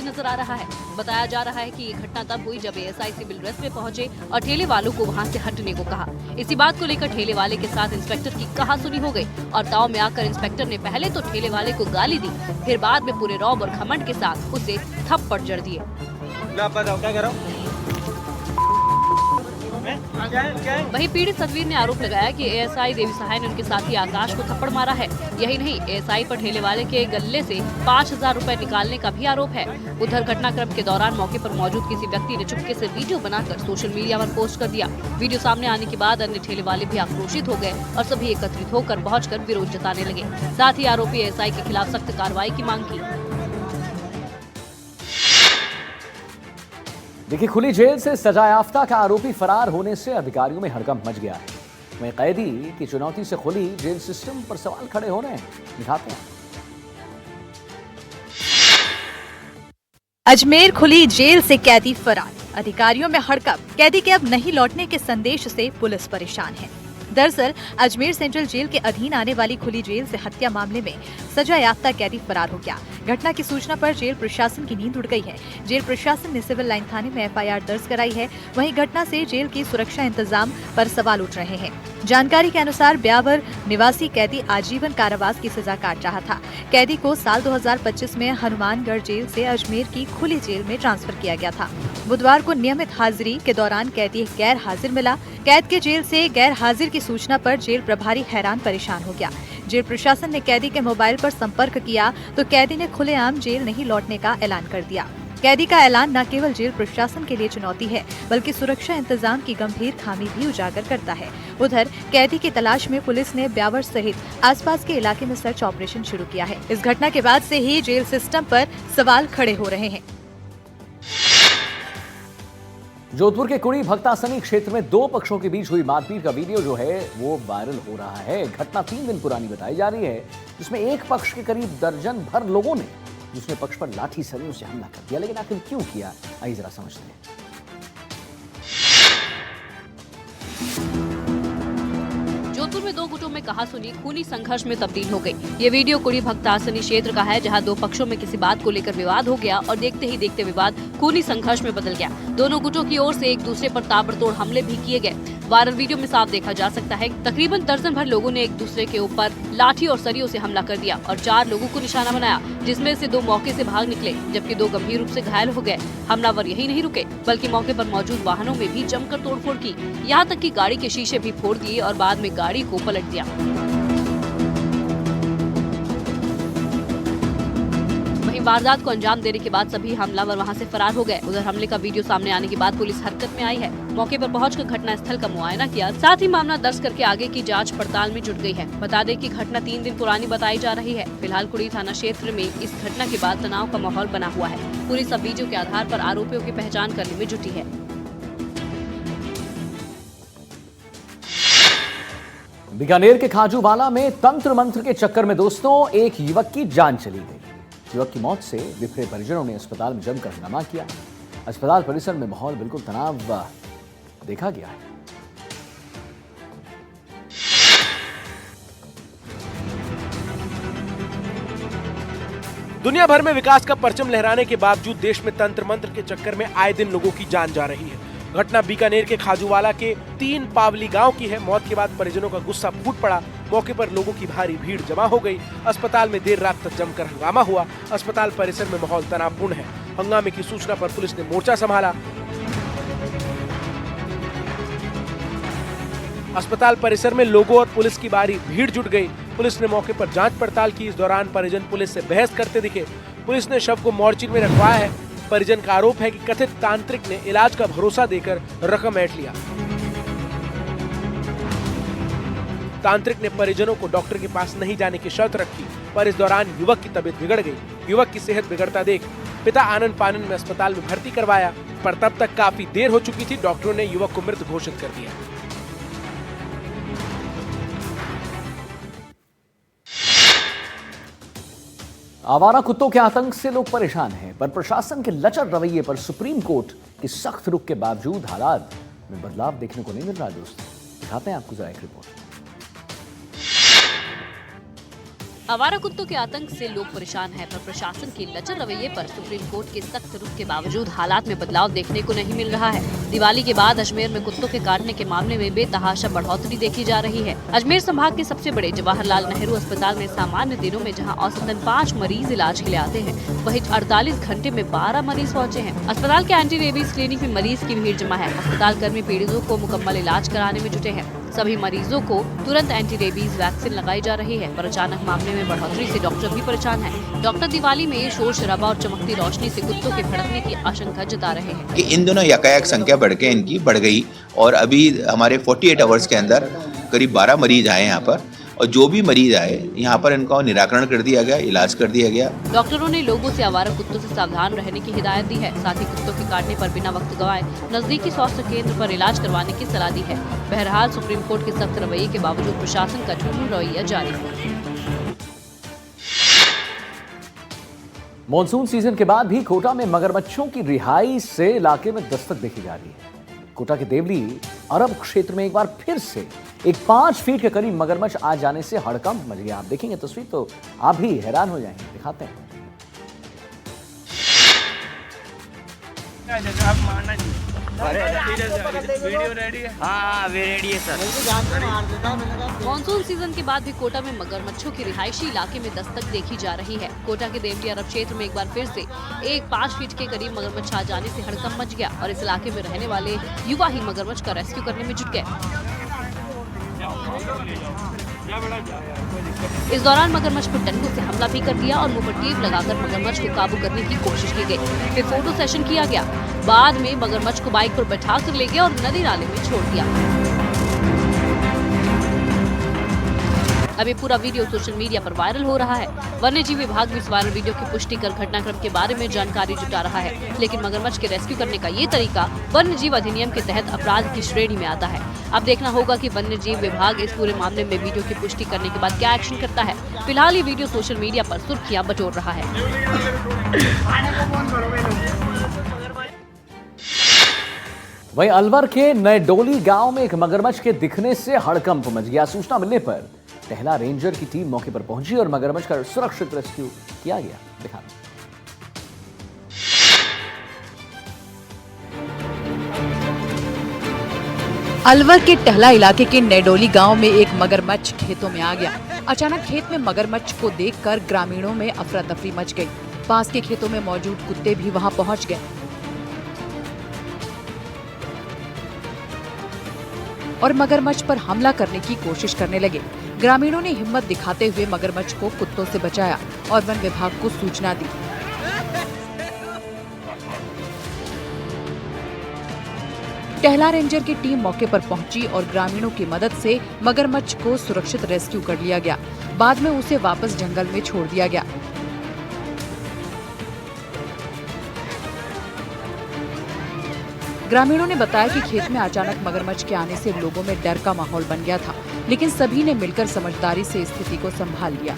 नजर आ रहा है। बताया जा रहा है कि ये घटना तब हुई जब एएसआई सिविल ड्रेस में पहुंचे और ठेले वालों को वहां से हटने को कहा। इसी बात को लेकर ठेले वाले के साथ इंस्पेक्टर की कहासुनी हो गई और ताव में आकर इंस्पेक्टर ने पहले तो ठेले वाले को गाली दी, फिर बाद में पूरे रौब और घमंड के साथ उसे थप्पड़ जड़ दिए। वहीं पीड़ित तस्वीर ने आरोप लगाया कि एएसआई देवी सहाय ने उनके साथी आकाश को थप्पड़ मारा है। यही नहीं, एएसआई पर ठेले वाले के गल्ले से 5,000 रुपए निकालने का भी आरोप है। उधर घटनाक्रम के दौरान मौके पर मौजूद किसी व्यक्ति ने चुपके से वीडियो बनाकर सोशल मीडिया पर पोस्ट कर दिया। वीडियो सामने आने के बाद अन्य ठेले वाले भी आक्रोशित हो गए और सभी एकत्रित होकर पहुंचकर विरोध जताने लगे। साथ ही आरोपी एएसआई के खिलाफ सख्त कार्रवाई की मांग की। देखिए, खुली जेल से सजायाफ्ता का आरोपी फरार होने से अधिकारियों में हड़कंप मच गया है। वहीं कैदी की चुनौती से खुली जेल सिस्टम पर सवाल खड़े हो रहे हैं। दिखाते हैं। अजमेर खुली जेल से कैदी फरार, अधिकारियों में हड़कंप। कैदी के अब नहीं लौटने के संदेश से पुलिस परेशान है। दरअसल अजमेर सेंट्रल जेल के अधीन आने वाली खुली जेल से हत्या मामले में सजा याफ्ता कैदी फरार हो गया। घटना की सूचना पर जेल प्रशासन की नींद उड़ गई है। जेल प्रशासन ने सिविल लाइन थाने में एफआईआर दर्ज कराई है। वहीं घटना से जेल की सुरक्षा इंतजाम पर सवाल उठ रहे हैं। जानकारी के अनुसार ब्यावर निवासी कैदी आजीवन कारावास की सजा काट रहा था। कैदी को साल 2025 में हनुमानगढ़ जेल से अजमेर की खुली जेल में ट्रांसफर किया गया था। बुधवार को नियमित हाजिरी के दौरान कैदी गैर हाजिर मिला। कैद के जेल से गैर हाजिर की सूचना पर जेल प्रभारी हैरान परेशान हो गया। जेल प्रशासन ने कैदी के मोबाइल पर संपर्क किया तो कैदी ने खुलेआम जेल नहीं लौटने का ऐलान कर दिया। कैदी का ऐलान न केवल जेल प्रशासन के लिए चुनौती है, बल्कि सुरक्षा इंतजाम की गंभीर खामी भी उजागर करता है। उधर कैदी की तलाश में पुलिस ने ब्यावर सहित आसपास के इलाके में सर्च ऑपरेशन शुरू किया है। इस घटना के बाद से ही जेल सिस्टम पर सवाल खड़े हो रहे हैं। जोधपुर के कुड़ी भक्तासनी क्षेत्र में दो पक्षों के बीच हुई मारपीट का वीडियो जो है वो वायरल हो रहा है। घटना 3 दिन पुरानी बताई जा रही है, जिसमें एक पक्ष के करीब दर्जन भर लोगों ने दूसरे पक्ष पर लाठी सरियों से हमला कर दिया। लेकिन आखिर क्यों किया, आइए जरा समझते हैं। जोधपुर में दो गुटों में कहासुनी खूनी संघर्ष में तब्दील हो गई। ये वीडियो कुड़ी भक्तासनी क्षेत्र का है, जहां दो पक्षों में किसी बात को लेकर विवाद हो गया और देखते ही देखते विवाद खूनी संघर्ष में बदल गया। दोनों गुटों की ओर से एक दूसरे पर ताबड़तोड़ हमले भी किए गए। वायरल वीडियो में साफ देखा जा सकता है तकरीबन दर्जन भर लोगों ने एक दूसरे के ऊपर लाठी और सरियों से हमला कर दिया और 4 लोगों को निशाना बनाया, जिसमें से 2 मौके से भाग निकले जबकि 2 गंभीर रूप से घायल हो गए। हमलावर यही नहीं रुके बल्कि मौके पर मौजूद वाहनों में भी जमकर तोड़फोड़ की, यहाँ तक कि गाड़ी के शीशे भी फोड़ दिए और बाद में गाड़ी को पलट दिया। वहीं वारदात को अंजाम देने के बाद सभी हमलावर वहां से फरार हो गए। उधर हमले का वीडियो सामने आने के बाद पुलिस हरकत में आई है। मौके पर पहुंचकर घटना स्थल का मुआयना किया, साथ ही मामला दर्ज करके आगे की जांच पड़ताल में जुट गई है। बता दें कि घटना 3 दिन पुरानी बताई जा रही है। फिलहाल कुड़ी थाना क्षेत्र में इस घटना के बाद तनाव का माहौल बना हुआ है। पुलिस अब वीडियो के आधार पर आरोपियों की पहचान करने में जुटी है। बीकानेर के खाजूवाला में तंत्र मंत्र के चक्कर में दोस्तों एक युवक की जान चली गई। युवक की मौत से बिखरे परिजनों ने अस्पताल में जमकर हंगामा किया। अस्पताल परिसर में माहौल बिल्कुल तनाव देखा गया है। दुनिया भर में विकास का परचम लहराने के बावजूद देश में तंत्र मंत्र के चक्कर में आए दिन लोगों की जान जा रही है। घटना बीकानेर के खाजूवाला के 3 पावली गांव की है। मौत के बाद परिजनों का गुस्सा फूट पड़ा। मौके पर लोगों की भारी भीड़ जमा हो गई। अस्पताल में देर रात तक जमकर हंगामा हुआ। अस्पताल परिसर में माहौल तनावपूर्ण है। हंगामे की सूचना पर पुलिस ने मोर्चा संभाला। अस्पताल परिसर में लोगों और पुलिस की भारी भीड़ जुट गई। पुलिस ने मौके पर जांच पड़ताल की। इस दौरान परिजन पुलिस से बहस करते दिखे। पुलिस ने शव को मोर्चरी में रखवाया है। परिजन का आरोप है कि कथित तांत्रिक ने इलाज का भरोसा देकर रकम ऐंठ लिया। तांत्रिक ने परिजनों को डॉक्टर के पास नहीं जाने की शर्त रखी, पर इस दौरान युवक की तबीयत बिगड़ गई। युवक की सेहत बिगड़ता देख पिता आनंद पानन में अस्पताल में भर्ती करवाया, पर तब तक काफी देर हो चुकी थी। डॉक्टरों ने युवक को मृत घोषित कर दिया। आवारा कुत्तों के आतंक से लोग परेशान हैं, पर प्रशासन के लचर रवैये पर सुप्रीम कोर्ट की सख्त रुख के बावजूद हालात में बदलाव देखने को नहीं मिल रहा। दोस्तों, दिखाते हैं आपको जरा एक रिपोर्ट। आवारा कुत्तों के आतंक से लोग परेशान हैं, पर प्रशासन के लचर रवैये पर सुप्रीम कोर्ट के सख्त रुख के बावजूद हालात में बदलाव देखने को नहीं मिल रहा है। दिवाली के बाद अजमेर में कुत्तों के काटने के मामले में बेतहाशा बढ़ोतरी देखी जा रही है। अजमेर संभाग के सबसे बड़े जवाहरलाल नेहरू अस्पताल में सामान्य दिनों में जहां औसतन 5 मरीज इलाज के लिए आते हैं, वहीं 48 घंटे में 12 मरीज पहुंचे हैं। अस्पताल के एंटी रेबीज क्लिनिक में मरीज की भीड़ जमा है। अस्पताल कर्मी पीड़ितों को मुकम्मल इलाज कराने में जुटे हैं। सभी मरीजों को तुरंत एंटी रेबीज वैक्सीन लगाई जा रही है, पर अचानक मामले में बढ़ोतरी से डॉक्टर भी परेशान है। डॉक्टर दिवाली में शोर शराबा और चमकती रोशनी से कुत्तों के भड़कने की आशंका जता रहे हैं कि इन दिनों यकायक संख्या बढ़ गई और अभी हमारे 48 आवर्स के अंदर करीब 12 मरीज आए यहाँ पर, और जो भी मरीज आए यहाँ पर इनका निराकरण कर दिया गया, इलाज कर दिया गया। डॉक्टरों ने लोगों से आवारा कुत्तों से सावधान रहने की हिदायत दी है। साथ ही कुत्तों के काटने पर बिना वक्त गवाए नजदीकी स्वास्थ्य केंद्र पर इलाज करवाने की सलाह दी है। बहरहाल सुप्रीम कोर्ट के सख्त रवैये के बावजूद प्रशासन का झुंझुन रवैया जारी है। मॉनसून सीजन के बाद भी कोटा में मगरमच्छों की रिहाई से इलाके में दस्तक देखी जा रही है। कोटा के देवली अरब क्षेत्र में एक बार फिर से एक 5 फीट के करीब मगरमच्छ आ जाने से हड़कंप मच गया। आप देखेंगे तस्वीर तो आप भी हैरान हो जाएंगे। दिखाते हैं। वीडियो रेडी है? हाँ रेडी है सर। मॉनसून सीजन के बाद भी कोटा में मगरमच्छों की रिहायशी इलाके में दस्तक देखी जा रही है। कोटा के देवली अरब क्षेत्र में एक बार फिर से एक 5 फीट के करीब मगरमच्छ आ जाने से हड़कंप मच गया और इस इलाके में रहने वाले युवा ही मगरमच्छ का रेस्क्यू करने में जुट गए। इस दौरान मगरमच्छ पर डंडों से हमला भी कर दिया और मुंह पर टेप लगाकर मगरमच्छ को काबू करने की कोशिश की गई। फिर फोटो सेशन किया गया। बाद में मगरमच्छ को बाइक पर बैठा कर ले गया और नदी नाले में छोड़ दिया। अब ये पूरा वीडियो सोशल मीडिया पर वायरल हो रहा है। वन्य जीव विभाग भी इस वायरल वीडियो की पुष्टि कर घटनाक्रम के बारे में जानकारी जुटा रहा है, लेकिन मगरमच्छ के रेस्क्यू करने का ये तरीका वन्य जीव अधिनियम के तहत अपराध की श्रेणी में आता है। अब देखना होगा कि वन्य जीव विभाग इस पूरे मामले में वीडियो की पुष्टि करने के बाद क्या एक्शन करता है। फिलहाल ये वीडियो सोशल मीडिया पर सुर्खियां बटोर रहा है। वहीं अलवर के नए डोली गांव में एक मगरमच्छ के दिखने से हड़कंप मच गया। सूचना मिलने पर टहला रेंजर की टीम मौके पर पहुंची और मगरमच्छ का सुरक्षित रेस्क्यू किया गया। दिखा अलवर के टहला इलाके के नेडोली गांव में एक मगरमच्छ खेतों में आ गया। अचानक खेत में मगरमच्छ को देखकर ग्रामीणों में अफरा तफरी मच गई। पास के खेतों में मौजूद कुत्ते भी वहां पहुंच गए और मगरमच्छ पर हमला करने की कोशिश करने लगे। ग्रामीणों ने हिम्मत दिखाते हुए मगरमच्छ को कुत्तों से बचाया और वन विभाग को सूचना दी। टहला रेंजर की टीम मौके पर पहुंची और ग्रामीणों की मदद से मगरमच्छ को सुरक्षित रेस्क्यू कर लिया गया। बाद में उसे वापस जंगल में छोड़ दिया गया। ग्रामीणों ने बताया कि खेत में अचानक मगरमच्छ के आने से लोगों में डर का माहौल बन गया था, लेकिन सभी ने मिलकर समझदारी से स्थिति को संभाल लिया।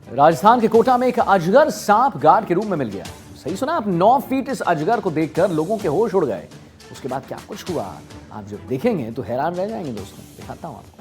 राजस्थान के कोटा में एक अजगर सांप गार्ड के रूप में मिल गया। सही सुना आप, 9 फीट इस अजगर को देखकर लोगों के होश उड़ गए। उसके बाद क्या कुछ हुआ आप जब देखेंगे तो हैरान रह जाएंगे। दोस्तों दिखाता हूं आपको।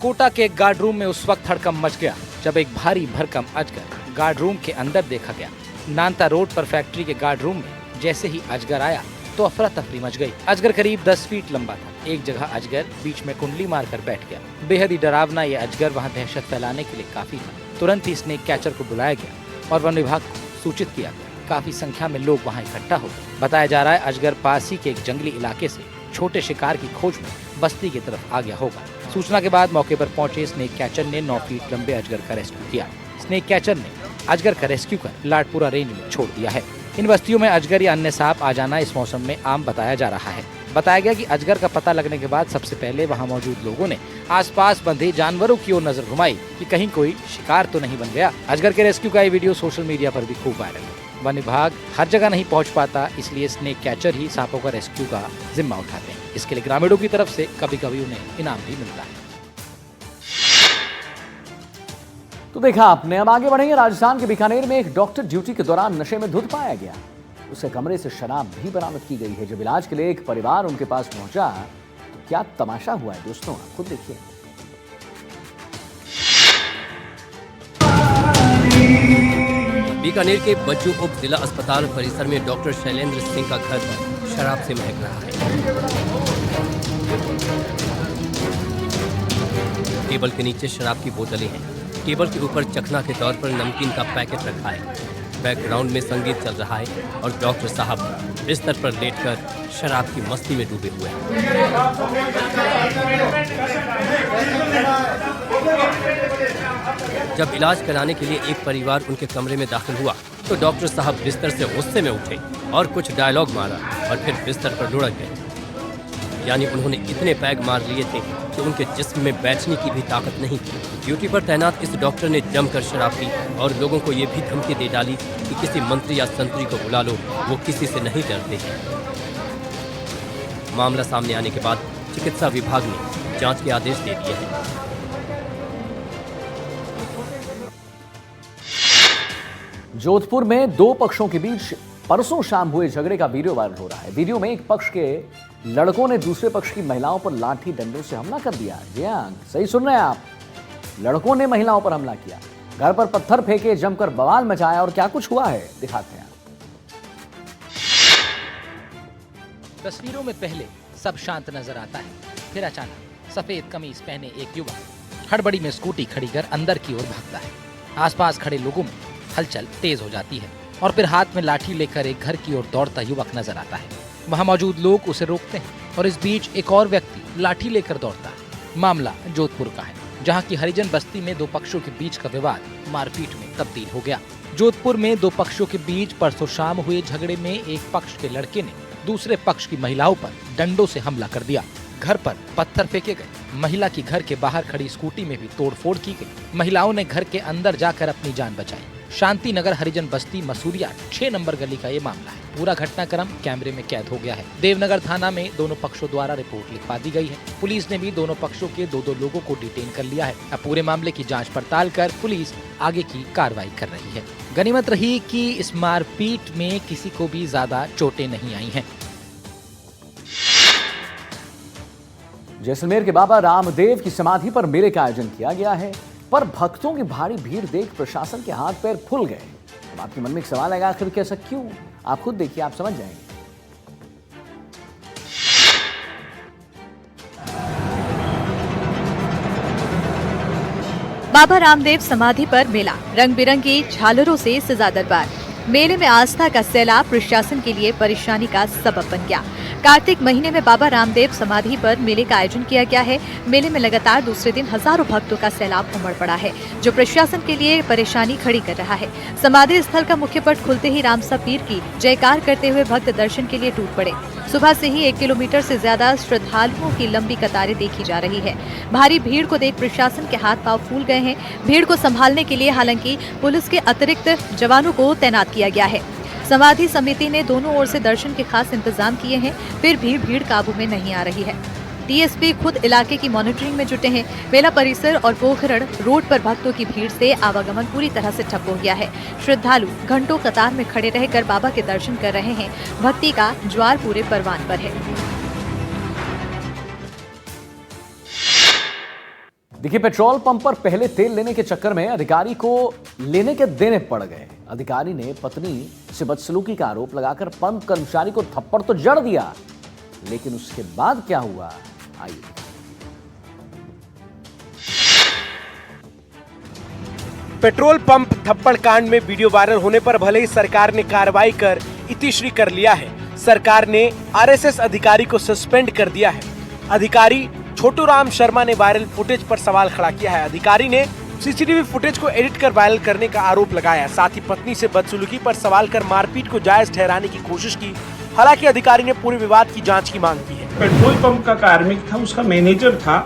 कोटा के गार्ड रूम में उस वक्त हड़कंप मच गया जब एक भारी भरकम अजगर गार्ड रूम के अंदर देखा गया। नानता रोड पर फैक्ट्री के गार्ड रूम में जैसे ही अजगर आया तो अफरा तफरी मच गई। अजगर करीब 10 फीट लंबा था। एक जगह अजगर बीच में कुंडली मारकर बैठ गया। बेहद ही डरावना ये अजगर वहां दहशत फैलाने के लिए काफी था। तुरंत ही स्नेक कैचर को बुलाया गया और वन विभाग को सूचित किया गया। काफी संख्या में लोग वहां इकट्ठा हो गए। बताया जा रहा है अजगर पास ही के एक जंगली इलाके से छोटे शिकार की खोज में बस्ती की तरफ आ गया होगा। सूचना के बाद मौके पर पहुंचे स्नेक कैचर ने 9 फीट लंबे अजगर का रेस्क्यू किया। स्नेक कैचर ने अजगर का रेस्क्यू कर लाडपुरा रेंज में छोड़ दिया है। इन बस्तियों में अजगर या अन्य सांप आ जाना इस मौसम में आम बताया जा रहा है। बताया गया कि अजगर का पता लगने के बाद सबसे पहले वहां मौजूद लोगों ने आसपास बंधे जानवरों की ओर नजर घुमाई कि कहीं कोई शिकार तो नहीं बन गया। अजगर के रेस्क्यू का ये वीडियो सोशल मीडिया पर भी खूब वायरल है। वन विभाग हर जगह नहीं पहुंच पाता, इसलिए स्नेक कैचर ही सांपों का रेस्क्यू का जिम्मा उठाते हैं। इसके लिए ग्रामीणों की तरफ से कभी कभी उन्हें इनाम भी मिलता है। तो देखा आपने। अब आगे बढ़ेंगे। राजस्थान के बीकानेर में एक डॉक्टर ड्यूटी के दौरान नशे में धुत पाया गया। उसके कमरे से शराब भी बरामद की गई है। जब इलाज के लिए एक परिवार उनके पास पहुंचा तो क्या तमाशा हुआ है दोस्तों, आप खुद देखिए। बीकानेर के बज्जू उप जिला अस्पताल परिसर में डॉक्टर शैलेंद्र सिंह का घर शराब से महक रहा है। टेबल के नीचे शराब की बोतलें हैं। टेबल के ऊपर चखना के तौर पर नमकीन का पैकेट रखा है। बैकग्राउंड में संगीत चल रहा है और डॉक्टर साहब बिस्तर पर लेटकर शराब की मस्ती में डूबे हुए हैं। जब इलाज कराने के लिए एक परिवार उनके कमरे में दाखिल हुआ तो डॉक्टर साहब बिस्तर से गुस्से में उठे और कुछ डायलॉग मारा और फिर बिस्तर पर लुढ़क गए। यानी उन्होंने इतने पैग मार लिए थे कि उनके जिस्म में बैठने की भी ताकत नहीं थी। ड्यूटी पर तैनात इस डॉक्टर ने जमकर शराब पी और लोगों को ये भी धमकी दे डाली कि किसी मंत्री या संतरी को बुला लो, वो किसी से नहीं डरते हैं। मामला सामने आने के बाद चिकित्सा विभाग ने जांच के आदेश दे दिए हैं। जोधपुर में दो पक्षों के बीच परसों शाम हुए झगड़े का वीडियो वायरल हो रहा है। वीडियो में एक पक्ष के लड़कों ने दूसरे पक्ष की महिलाओं पर लाठी डंडों से हमला कर दिया। जी हाँ, सही सुन रहे हैं आप, लड़कों ने महिलाओं पर हमला किया, घर पर पत्थर फेंके, जमकर बवाल मचाया। और क्या कुछ हुआ है दिखाते हैं। तस्वीरों में पहले सब शांत नजर आता है, फिर अचानक सफेद कमीज पहने एक युवक हड़बड़ी में स्कूटी खड़ी कर अंदर की ओर भागता है। आसपास खड़े लोगों में हलचल तेज हो जाती है और फिर हाथ में लाठी लेकर एक घर की ओर दौड़ता युवक नजर आता है। वहां मौजूद लोग उसे रोकते हैं और इस बीच एक और व्यक्ति लाठी लेकर दौड़ता है। मामला जोधपुर का है, जहां की हरिजन बस्ती में दो पक्षों के बीच का विवाद मारपीट में तब्दील हो गया। जोधपुर में दो पक्षों के बीच परसों शाम हुए झगड़े में एक पक्ष के लड़के ने दूसरे पक्ष की महिलाओं पर डंडों से हमला कर दिया। घर पर पत्थर फेंके गए। महिला की घर के बाहर खड़ी स्कूटी में भी तोड़फोड़ की गई। महिलाओं ने घर के अंदर जाकर अपनी जान बचाई। शांति नगर हरिजन बस्ती मसूरिया 6 नंबर गली का ये मामला है। पूरा घटनाक्रम कैमरे में कैद हो गया है। देवनगर थाना में दोनों पक्षों द्वारा रिपोर्ट लिखवा दी गई है। पुलिस ने भी दोनों पक्षों के दो लोगों को डिटेन कर लिया है। अब पूरे मामले की जांच पड़ताल कर पुलिस आगे की कार्रवाई कर रही है। गनीमत रही कि इस मारपीट में किसी को भी ज्यादा चोटें नहीं आई हैं। जैसलमेर के बाबा रामदेव की समाधि पर मेले का आयोजन किया गया है, पर भक्तों की भारी भीड़ देख प्रशासन के हाथ पैर फूल गए। अब आपके मन में एक सवाल आएगा, आखिर कैसा क्यों? आप खुद देखिए, आप समझ जाएंगे। बाबा रामदेव समाधि पर मेला, रंग बिरंगी झालरों से सजा दरबार। मेले में आस्था का सैलाब प्रशासन के लिए परेशानी का सबब बन गया। कार्तिक महीने में बाबा रामदेव समाधि पर मेले का आयोजन किया गया है। मेले में लगातार दूसरे दिन हजारों भक्तों का सैलाब उमड़ पड़ा है, जो प्रशासन के लिए परेशानी खड़ी कर रहा है। समाधि स्थल का मुख्य पट खुलते ही रामसा पीर की जयकार करते हुए भक्त दर्शन के लिए टूट पड़े। सुबह से ही 1 किलोमीटर से ज्यादा श्रद्धालुओं की लंबी कतारें देखी जा रही है। भारी भीड़ को देख प्रशासन के हाथ पांव फूल गए हैं। भीड़ को संभालने के लिए हालांकि पुलिस के अतिरिक्त जवानों को तैनात किया गया है। समाधि समिति ने दोनों ओर से दर्शन के खास इंतजाम किए हैं, फिर भी भीड़ काबू में नहीं आ रही है। डीएसपी खुद इलाके की मॉनिटरिंग में जुटे हैं। मेला परिसर और पोखरण रोड पर भक्तों की भीड़ से आवागमन पूरी तरह से ठप हो गया है। श्रद्धालु घंटों कतार में खड़े रहकर बाबा के दर्शन कर रहे हैं। भक्ति का ज्वार पूरे परवान पर है। देखिए, पेट्रोल पंप पर पहले तेल लेने के चक्कर में अधिकारी को लेने के देने पड़ गए। अधिकारी ने पत्नी से बदसलूकी का आरोप लगाकर पंप कर्मचारी को थप्पड़ तो जड़ दिया, लेकिन उसके बाद क्या हुआ, आइए। पेट्रोल पंप थप्पड़ कांड में वीडियो वायरल होने पर भले ही सरकार ने कार्रवाई कर इतिश्री कर लिया है, सरकार ने आरएसएस अधिकारी को सस्पेंड कर दिया है। अधिकारी छोटू राम शर्मा ने वायरल फुटेज पर सवाल खड़ा किया है। अधिकारी ने सीसीटीवी फुटेज को एडिट कर वायरल करने का आरोप लगाया। साथ ही पत्नी से बदसलूकी पर सवाल कर मारपीट को जायज ठहराने की कोशिश की। हालांकि अधिकारी ने पूरे विवाद की जांच की मांग की है। पेट्रोल पंप का कार्मिक था, उसका मैनेजर था,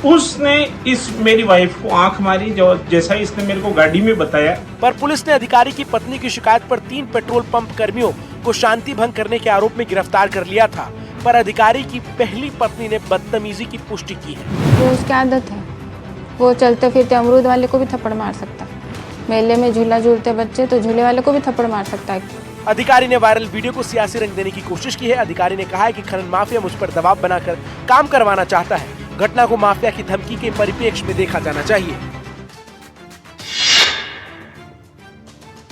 उसने इस मेरी वाइफ को आंख मारी, जो जैसा इसने मेरे को गाड़ी में बताया। पर पुलिस ने अधिकारी की पत्नी की शिकायत पर 3 पेट्रोल पंप कर्मियों को शांति भंग करने के आरोप में गिरफ्तार कर लिया था, पर अधिकारी की पहली पत्नी ने बदतमीजी की पुष्टि की है। वो उसकी आदत है, वो चलते फिरते अमरूद वाले को भी थप्पड़ मार सकता है। मेले में झूला झूलते बच्चे तो झूले वाले को भी थप्पड़ मार सकता है। अधिकारी ने वायरल वीडियो को सियासी रंग देने की कोशिश की है। अधिकारी ने कहा है कि खनन माफिया मुझ पर दबाव बनाकर काम करवाना चाहता है। घटना को माफिया की धमकी के परिप्रेक्ष्य में देखा जाना चाहिए।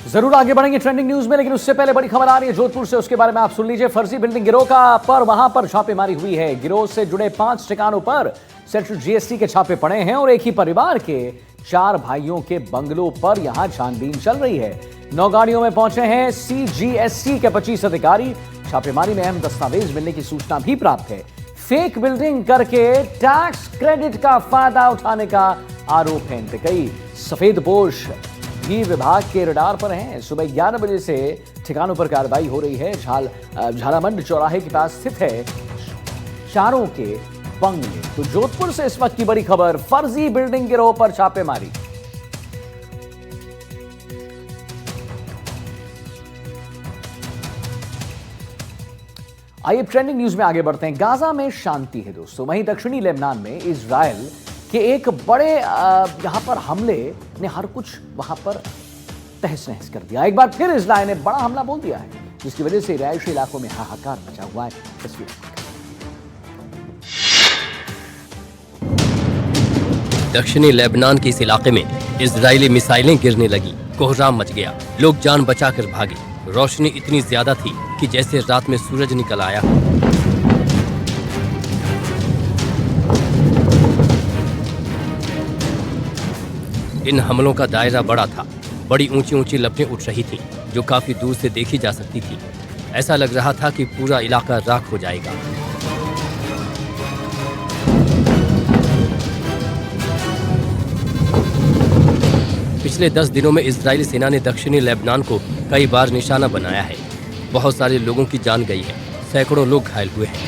जरूर आगे बढ़ेंगे ट्रेंडिंग न्यूज में, लेकिन उससे पहले बड़ी खबर आ रही है जोधपुर से, उसके बारे में आप सुन लीजिए। फर्जी बिल्डिंग गिरोह का वहां पर छापेमारी हुई है। गिरोह से जुड़े 5 ठिकानों पर सेंट्रल जीएसटी के छापे पड़े हैं और एक ही परिवार के 4 भाइयों के बंगलों पर यहां छानबीन चल रही है। 9 गाड़ियों में पहुंचे हैं सीजीएसटी के 25 अधिकारी। छापेमारी में अहम दस्तावेज मिलने की सूचना भी प्राप्त है। फेक बिल्डिंग करके टैक्स क्रेडिट का फायदा उठाने का आरोप है। कई सफेदपोश भी विभाग के रडार पर हैं। सुबह 11 बजे से ठिकानों पर कार्रवाई हो रही है। झालामंड चौराहे के पास स्थित है चारों के बंगले। तो जोधपुर से इस वक्त की बड़ी खबर, फर्जी बिल्डिंग गिरोह पर छापेमारी। आइए ट्रेंडिंग न्यूज में आगे बढ़ते हैं। गाजा में शांति है दोस्तों, वहीं दक्षिणी लेबनान में इजराइल के एक बड़े यहां पर हमले ने हर कुछ वहां पर तहस नहस कर दिया। एक बार फिर इजराइल ने बड़ा हमला बोल दिया है, जिसकी वजह से रिहायशी इलाकों में हाहाकार मचा हुआ है। तस्वीर दक्षिणी लेबनान के इस इलाके में इजरायली मिसाइलें गिरने लगी। कोहराम मच गया, लोग जान बचाकर भागे। रोशनी इतनी ज्यादा थी कि जैसे रात में सूरज निकल आया। इन हमलों का दायरा बड़ा था। बड़ी ऊंची ऊंची लपटें उठ रही थीं, जो काफी दूर से देखी जा सकती थी। ऐसा लग रहा था कि पूरा इलाका राख हो जाएगा। पिछले 10 दिनों में इजरायली सेना ने दक्षिणी लेबनान को कई बार निशाना बनाया है। बहुत सारे लोगों की जान गई है, सैकड़ों लोग घायल हुए हैं।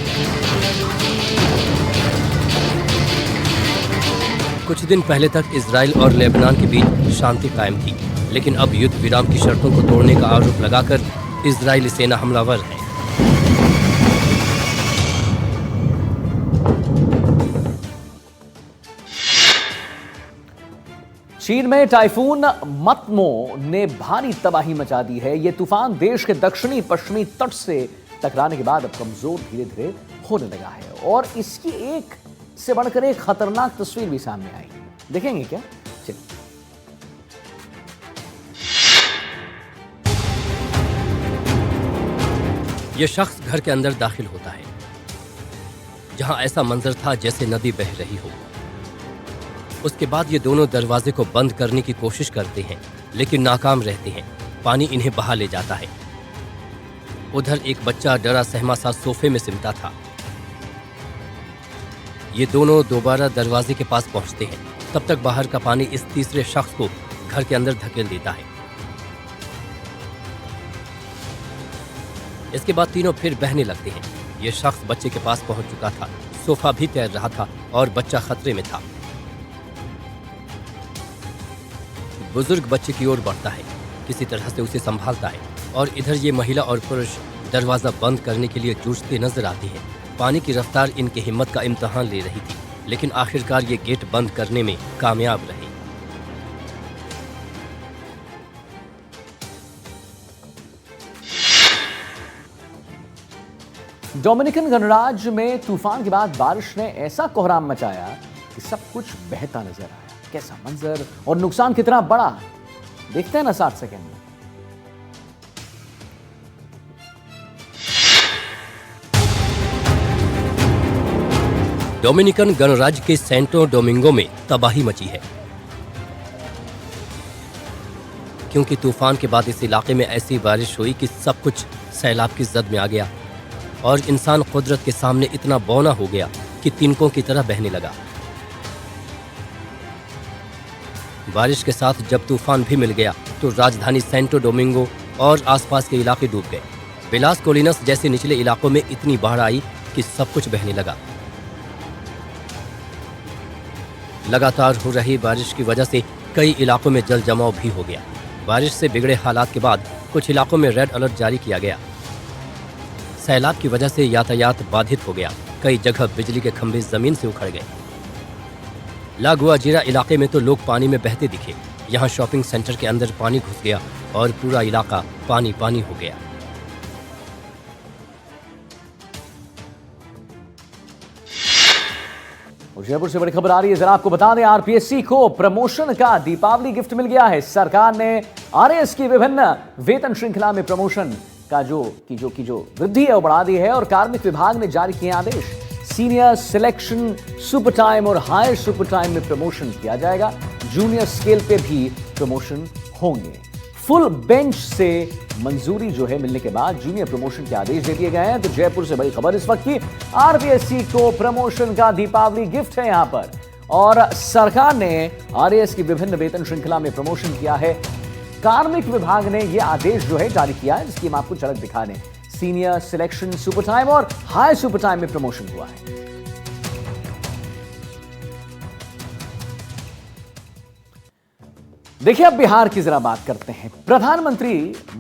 कुछ दिन पहले तक इजराइल और लेबनान के बीच शांति कायम थी, लेकिन अब युद्ध विराम की शर्तों को तोड़ने का आरोप लगाकर इजरायली सेना हमलावर है। चीन में टाइफून मतमो ने भारी तबाही मचा दी है। यह तूफान देश के दक्षिणी पश्चिमी तट से टकराने के बाद अब कमजोर धीरे धीरे होने लगा है और इसकी एक से बढ़कर एक खतरनाक तस्वीर भी सामने आई। देखेंगे क्या? चलिए। यह शख्स घर के अंदर दाखिल होता है, जहां ऐसा मंजर था जैसे नदी बह रही हो। उसके बाद ये दोनों दरवाजे को बंद करने की कोशिश करते हैं, लेकिन नाकाम रहते हैं। पानी इन्हें बहा ले जाता है। उधर एक बच्चा डरा सहमा सा सोफे में सिमटा था। ये दोनों दोबारा दरवाजे के पास पहुंचते हैं। तब तक बाहर का पानी इस तीसरे शख्स को घर के अंदर धकेल देता है। इसके बाद तीनों फिर बहने लगते हैं। ये शख्स बच्चे के पास पहुंच चुका था। सोफा भी तैर रहा था और बच्चा खतरे में था। बुजुर्ग बच्चे की ओर बढ़ता है, किसी तरह से उसे संभालता है और इधर ये महिला और पुरुष दरवाजा बंद करने के लिए जूझते नजर आते हैं। पानी की रफ्तार इनकी हिम्मत का इम्तिहान ले रही थी, लेकिन आखिरकार ये गेट बंद करने में कामयाब रहे। डोमिनिकन गणराज्य में तूफान के बाद बारिश ने ऐसा कोहराम मचाया कि सब कुछ बहता नजर आया। कैसा मंजर और नुकसान कितना बड़ा, देखते हैं ना 60 सेकंड में। डोमिनिकन गणराज्य के सेंटो डोमिंगो में तबाही मची है, क्योंकि तूफान के बाद इस इलाके में ऐसी बारिश हुई कि सब कुछ सैलाब की जद में आ गया और इंसान कुदरत के सामने इतना बौना हो गया कि तिनकों की तरह बहने लगा। बारिश के साथ जब तूफान भी मिल गया तो राजधानी सेंटो डोमिंगो और आसपास के इलाके डूब गए। विलास कोलिनस जैसे निचले इलाकों में इतनी बाढ़ आई कि सब कुछ बहने लगा। लगातार हो रही बारिश की वजह से कई इलाकों में जल जमाव भी हो गया। बारिश से बिगड़े हालात के बाद कुछ इलाकों में रेड अलर्ट जारी किया गया। सैलाब की वजह से यातायात बाधित हो गया। कई जगह बिजली के खंभे जमीन से उखड़ गए। ला गुआजिरा इलाके में तो लोग पानी में बहते दिखे। यहाँ शॉपिंग सेंटर के अंदर पानी घुस गया और पूरा इलाका पानी पानी हो गया। जयपुर से बड़ी खबर आ रही है, जरा आपको बता दें, आरपीएससी को प्रमोशन का दीपावली गिफ्ट मिल गया है। सरकार ने आरएएस की विभिन्न वेतन श्रृंखला में प्रमोशन का जो वृद्धि है वो बढ़ा दी है और कार्मिक विभाग ने जारी किए आदेश। सीनियर सिलेक्शन, सुपर टाइम और हायर सुपर टाइम में प्रमोशन किया जाएगा। जूनियर स्केल पे भी प्रमोशन होंगे। फुल बेंच से मंजूरी जो है मिलने के बाद जूनियर प्रमोशन के आदेश दे दिए गए हैं। तो जयपुर से बड़ी खबर इस वक्त की, आरपीएससी को प्रमोशन का दीपावली गिफ्ट है यहां पर, और सरकार ने आरएएस की विभिन्न वेतन श्रृंखला में प्रमोशन किया है। कार्मिक विभाग ने यह आदेश जो है जारी किया है, जिसकी हम आपको झलक दिखा दें। सीनियर सिलेक्शन, सुपर टाइम और हाई सुपर टाइम में प्रमोशन हुआ है। देखिए, अब बिहार की जरा बात करते हैं। प्रधानमंत्री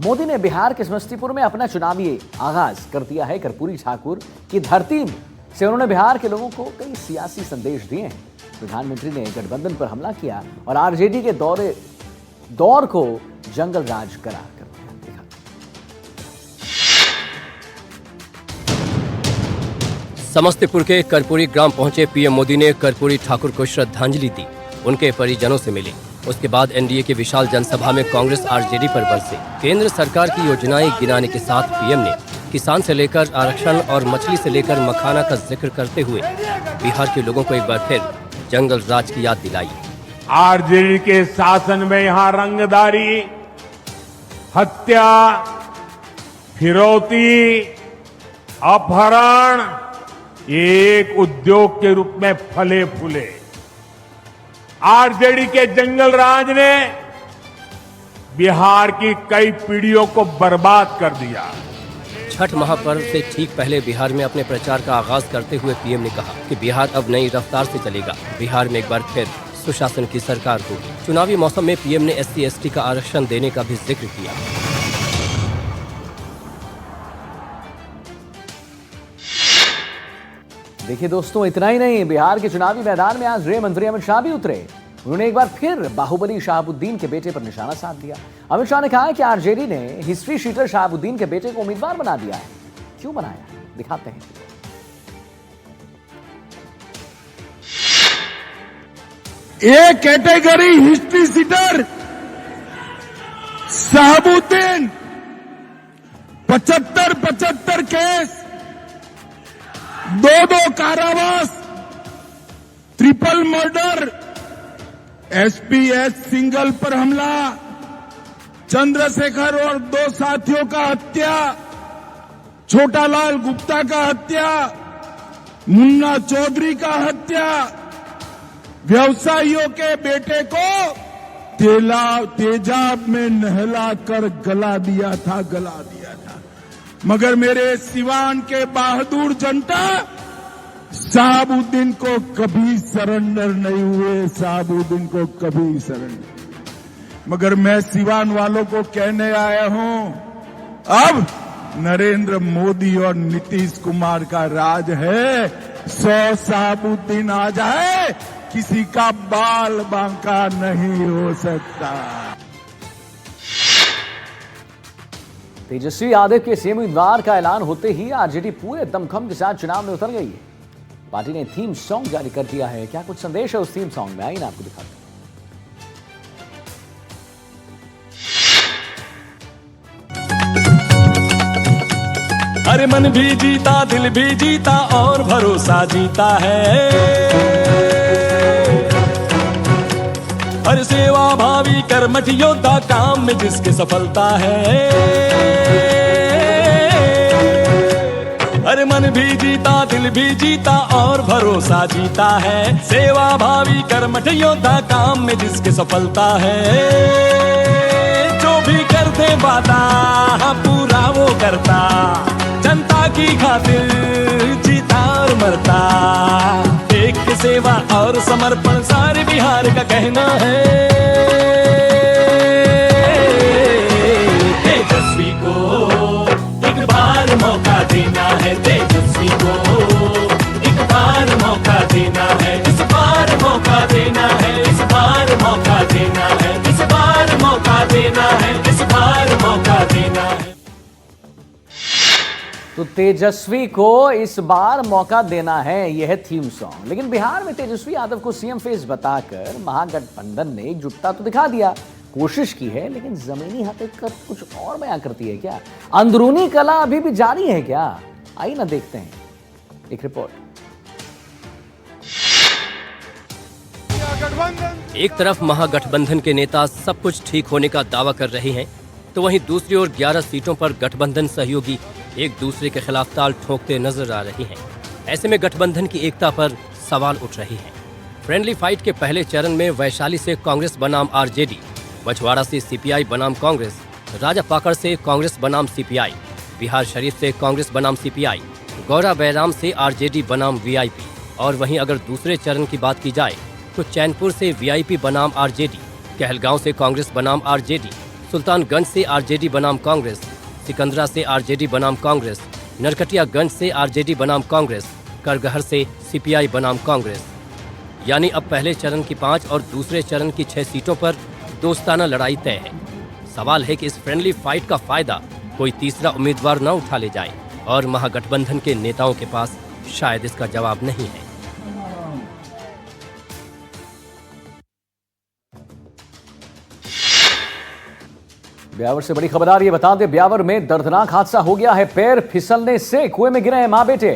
मोदी ने बिहार के समस्तीपुर में अपना चुनावी आगाज कर दिया है। कर्पूरी ठाकुर की धरती से उन्होंने बिहार के लोगों को कई सियासी संदेश दिए हैं। प्रधानमंत्री ने गठबंधन पर हमला किया और आरजेडी के दौर को जंगल राज करार कर दिया। समस्तीपुर के कर्पूरी ग्राम पहुंचे पीएम मोदी ने कर्पूरी ठाकुर को श्रद्धांजलि दी, उनके परिजनों से मिले। उसके बाद एनडीए की विशाल जनसभा में कांग्रेस आरजेडी पर बरसे। केंद्र सरकार की योजनाएं गिनाने के साथ पीएम ने किसान से लेकर आरक्षण और मछली से लेकर मखाना का जिक्र करते हुए बिहार के लोगों को एक बार फिर जंगल राज की याद दिलाई। आरजेडी के शासन में यहाँ रंगदारी, हत्या, फिरौती, अपहरण एक उद्योग के रूप में फले फूले। आरजेडी के जंगल राज ने बिहार की कई पीढ़ियों को बर्बाद कर दिया। छठ महापर्व से ठीक पहले बिहार में अपने प्रचार का आगाज करते हुए पीएम ने कहा कि बिहार अब नई रफ्तार से चलेगा। बिहार में एक बार फिर सुशासन की सरकार होगी। चुनावी मौसम में पीएम ने SC/ST का आरक्षण देने का भी जिक्र किया। देखिए दोस्तों, इतना ही नहीं, बिहार के चुनावी मैदान में आज गृह मंत्री अमित शाह भी उतरे। उन्होंने एक बार फिर बाहुबली शहाबुद्दीन के बेटे पर निशाना साध दिया। अमित शाह ने कहा कि आरजेडी ने हिस्ट्री शीटर शहाबुद्दीन के बेटे को उम्मीदवार बना दिया है। क्यों बनाया, दिखाते हैं। एक category history sheeter Shahabuddin 75 case, 2 कारावास, ट्रिपल मर्डर, SPS सिंगल पर हमला, चंद्रशेखर और 2 साथियों का हत्या, छोटालाल गुप्ता का हत्या, मुन्ना चौधरी का हत्या, व्यवसायियों के बेटे को तेजाब में नहलाकर गला दिया था। मगर मेरे सिवान के बहादुर जनता शहाबुद्दीन को कभी सरेंडर नहीं हुए, शहाबुद्दीन को कभी सरेंडर। मगर मैं सिवान वालों को कहने आया हूं, अब नरेंद्र मोदी और नीतीश कुमार का राज है। 100 शहाबुद्दीन आ जाए, किसी का बाल बांका नहीं हो सकता। तेजस्वी यादव के सीएम उम्मीदवार का ऐलान होते ही आरजेडी पूरे दमखम के साथ चुनाव में उतर गई है। पार्टी ने थीम सॉन्ग जारी कर दिया है। क्या कुछ संदेश है उस थीम सॉन्ग में, आइए आपको दिखाते हैं। अरे मन भी जीता, दिल भी जीता और भरोसा जीता है। अरे सेवा भावी कर्मठ योद्धा, काम में जिसके सफलता है। अरे मन भी जीता, दिल भी जीता और भरोसा जीता है। सेवा भावी कर्मठ योद्धा, काम में जिसके सफलता है। जो भी करते वादा पूरा वो करता, जनता की खातिर जीता और मरता। एक के सेवा और समर्पण सारे बिहार का कहना है। तेजस्वी को एक बार मौका देना है, तेजस्वी को एक बार मौका देना है, इस बार मौका देना है, इस बार मौका देना है, इस तो तेजस्वी को इस बार मौका देना है, यह है थीम सॉन्ग। लेकिन बिहार में तेजस्वी यादव को सीएम फेस बताकर महागठबंधन ने एकजुटता तो दिखा दिया, कोशिश की है, लेकिन जमीनी हकीकत कुछ और बयां करती है क्या? अंदरूनी कला अभी भी जारी है क्या? आइए ना देखते हैं एक रिपोर्ट। एक तरफ महागठबंधन के नेता सब कुछ ठीक होने का दावा कर रहे हैं, तो वहीं दूसरी ओर 11 सीटों पर गठबंधन सहयोगी एक दूसरे के खिलाफ ताल ठोकते नजर आ रहे हैं। ऐसे में गठबंधन की एकता पर सवाल उठ रहे हैं। फ्रेंडली फाइट के पहले चरण में वैशाली से कांग्रेस बनाम आरजेडी, बछवाड़ा से सीपीआई बनाम कांग्रेस, राजापाकड़ से कांग्रेस बनाम सीपीआई, बिहार शरीफ से कांग्रेस बनाम सीपीआई, गौरा बैराम से आरजेडी बनाम वीआईपी, और वहीं अगर दूसरे चरण की बात की जाए तो चैनपुर से वीआईपी बनाम आरजेडी, कहलगांव से कांग्रेस बनाम आरजेडी, सुल्तानगंज से आरजेडी बनाम कांग्रेस, सिकंदरा से आरजेडी बनाम कांग्रेस, नरकटियागंज से आरजेडी बनाम कांग्रेस, करगहर से सीपीआई बनाम कांग्रेस। यानी अब पहले चरण की 5 और दूसरे चरण की 6 सीटों पर दोस्ताना लड़ाई तय है। सवाल है कि इस फ्रेंडली फाइट का फायदा कोई तीसरा उम्मीदवार न उठा ले जाए, और महागठबंधन के नेताओं के पास शायद इसका जवाब नहीं है। ब्यावर से बड़ी खबर आ रही है। बता दें, ब्यावर में दर्दनाक हादसा हो गया है। पैर फिसलने से कुएं में गिरे हैं मां बेटे,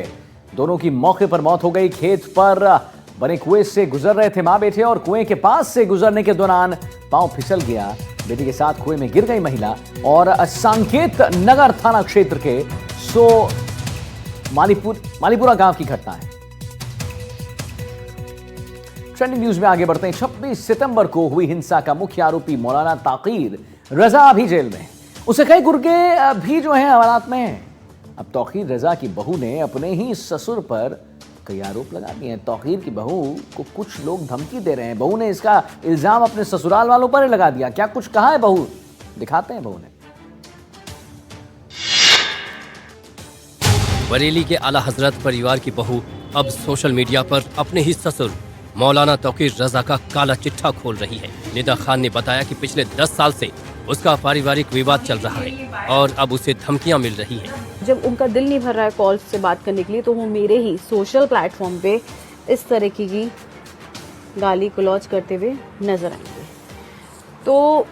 दोनों की मौके पर मौत हो गई। खेत पर बने कुएं से गुजर रहे थे मां बेटे, और कुएं के पास से गुजरने के दौरान पांव फिसल गया। बेटे के साथ कुएं में गिर गई महिला। और सांकेत नगर थाना क्षेत्र के मालीपुरा गांव की घटना है। ट्रेंडिंग न्यूज में आगे बढ़ते हैं। 26 सितंबर को हुई हिंसा का मुख्य आरोपी मौलाना ताकीर रजा अभी जेल में। उसे कई गुर्गे भी जो है हवालात में हैं। अब तौकीर रजा की बहू ने अपने ही ससुर पर कई आरोप लगा दिए हैं। तौकीर की बहू को कुछ लोग धमकी दे रहे हैं। बहू ने इसका इल्जाम अपने ससुराल वालों पर ही लगा दिया। क्या कुछ कहा है बहू, दिखाते हैं बहू ने। बरेली के आला हजरत परिवार की बहू अब सोशल मीडिया पर अपने ही ससुर मौलाना तौकीर रजा का काला चिट्ठा खोल रही है। निदा खान ने बताया कि पिछले 10 साल से उसका पारिवारिक विवाद चल रहा है और अब उसे धमकियां मिल रही हैं। जब उनका दिल नहीं भर रहा है कॉल से बात करने के लिए, तो वो मेरे ही सोशल प्लेटफॉर्म पे इस तरह की गाली गलौज करते हुए नजर आएंगे। तो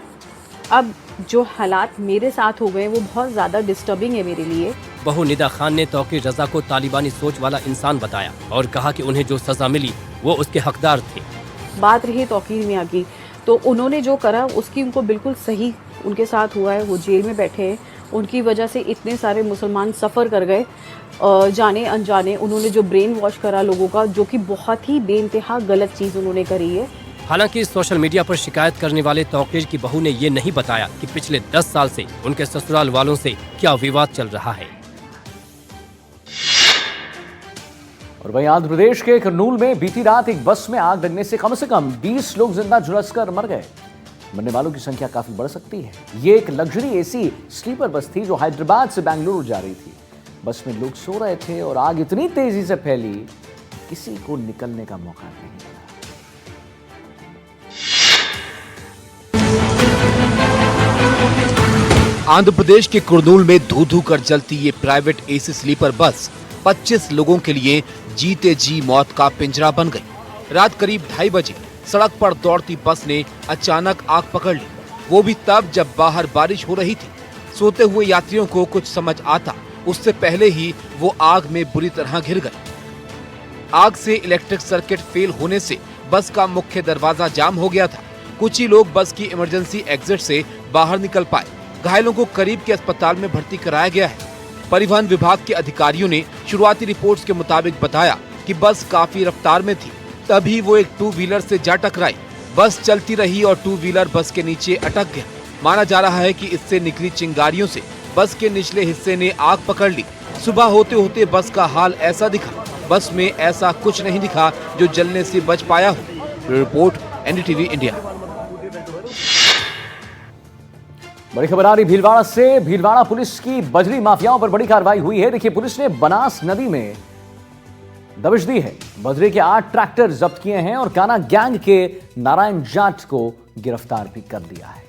अब जो हालात मेरे साथ हो गए वो बहुत ज़्यादा डिस्टर्बिंग है मेरे लिए। बहू निदा खान ने तौकीर रजा को तालिबानी सोच वाला इंसान बताया और कहा कि उन्हें जो सजा मिली वो उसके हकदार थे। बात रही तौकीर मियां की, तो उन्होंने जो करा उसकी उनको बिल्कुल सही उनके साथ हुआ है। वो जेल में बैठे हैं, उनकी वजह से इतने सारे मुसलमान सफ़र कर गए जाने अनजाने। उन्होंने जो ब्रेन वॉश करा लोगों का, जो कि बहुत ही बेइंतहा गलत चीज़ उन्होंने करी है। हालांकि सोशल मीडिया पर शिकायत करने वाले तौकीर की बहू ने ये नहीं बताया कि पिछले 10 साल से उनके ससुराल वालों से क्या विवाद चल रहा है। और वहीं आंध्र प्रदेश के कर्नूल में बीती रात एक बस में आग लगने से कम 20 लोग जिंदा झुलसकर मर गए। मरने वालों की संख्या काफी बढ़ सकती है। ये एक लग्जरी एसी स्लीपर बस थी जो हैदराबाद से बेंगलुरु जा रही थी। बस में लोग सो रहे थे और आग इतनी तेजी से फैली किसी को निकलने का मौका नहीं मिला। आंध्र प्रदेश के कुर्नूल में धू धू कर जलती ये प्राइवेट एसी स्लीपर बस 25 लोगों के लिए जीते जी मौत का पिंजरा बन गई। रात करीब 2:30 बजे सड़क पर दौड़ती बस ने अचानक आग पकड़ ली, वो भी तब जब बाहर बारिश हो रही थी। सोते हुए यात्रियों को कुछ समझ आता उससे पहले ही वो आग में बुरी तरह घिर गए। आग से इलेक्ट्रिक सर्किट फेल होने से बस का मुख्य दरवाजा जाम हो गया था। कुछ ही लोग बस की इमरजेंसी एग्जिट से बाहर निकल पाए। घायलों को करीब के अस्पताल में भर्ती कराया गया है। परिवहन विभाग के अधिकारियों ने शुरुआती रिपोर्ट्स के मुताबिक बताया कि बस काफी रफ्तार में थी, तभी वो एक 2 व्हीलर से जा टकराई। बस चलती रही और 2 व्हीलर बस के नीचे अटक गया। माना जा रहा है कि इससे निकली चिंगारियों से बस के निचले हिस्से ने आग पकड़ ली। सुबह होते होते बस का हाल ऐसा दिखा। बस में ऐसा कुछ नहीं दिखा जो जलने से बच पाया हो। Report NDTV India. बड़ी खबर आ रही भीलवाड़ा से। भीलवाड़ा पुलिस की बजरी माफियाओं पर बड़ी कार्रवाई हुई है। देखिए, पुलिस ने बनास नदी में दबिश दी है। बजरी के 8 ट्रैक्टर जब्त किए हैं और काना गैंग के नारायण जाट को गिरफ्तार भी कर लिया है।